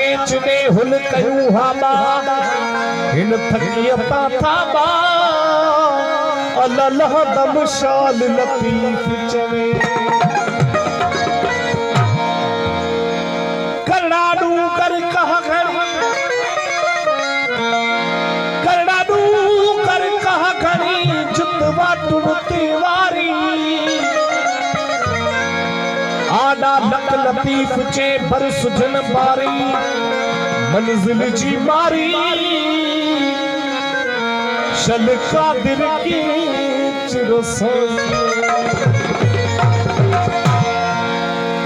केच ने हुल कयूं हाबा हिन थकियता थाबा अल्लाह दम शाल लतीफ चवे करड़ाडू कर कह घड़ी करड़ाडू कर कह घड़ी जुतवा टुटती वारी आडा लक लतीफ चे बर सुजन बारी मंजिल जी मारी शल कादिर की चिरसाई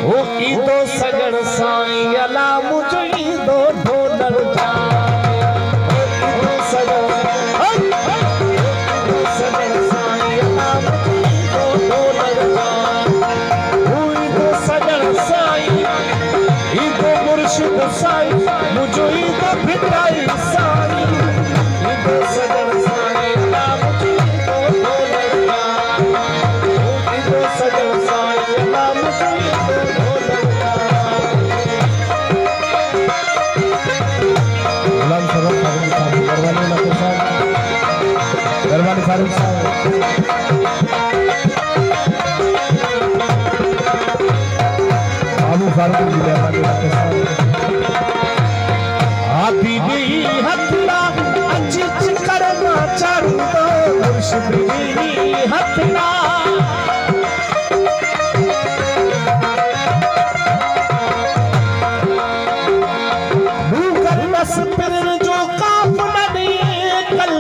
ओ ईदो सजन साई अला मुझ ईदो ढोलर जा साई मुझो ईदो भिटाई साई ईदो सजन साई अला मुझ ईदो ढोलर जा ईदो सजन साई अला मुझ ईदो ढोलर जा गुलाम सरफ फारूक साहब गरवानी नकुल साहब गरवानी फारूक साहब बाबू फारूक जिलानी नकुल साहब आदि भी हथला अचिच करना चाहता मुर्शिद भी हथला भूखल बस फिर जो काफ नदी कल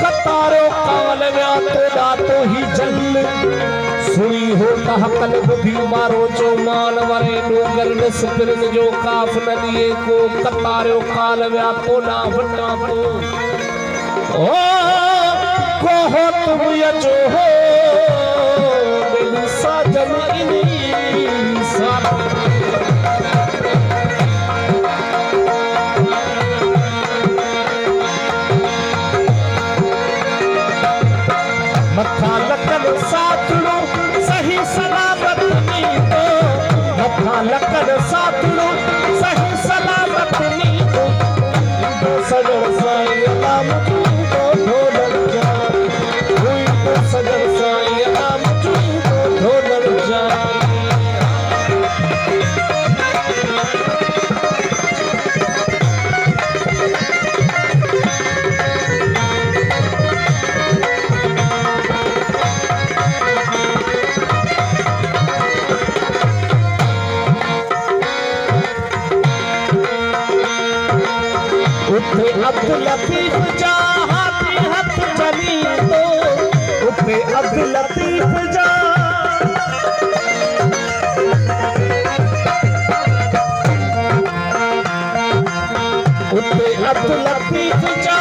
कतारो काल व्यात दातो ही जल सुई हो तहकल बुद्धि मारो जो मान वरे डोगर नस फिरन जो काफ नदिए को कतारो काल व्यापो ना वटा को ओ हो तुम यजो हो मेरी साजन इनी साथ मथा लकन साथड़ो सही सलामत नी तो मथा लकन साथड़ो सही सलामत नी तो सजन साई अला मुझ ईदो ढोलर जा ईदो सजन साई अला मुझ ईदो ढोलर जा उठे अब्दुल लतीफ जा हाथी हथ चली तो उठे अब्दुल लतीफ जा उठे अब्दुल लतीफ जा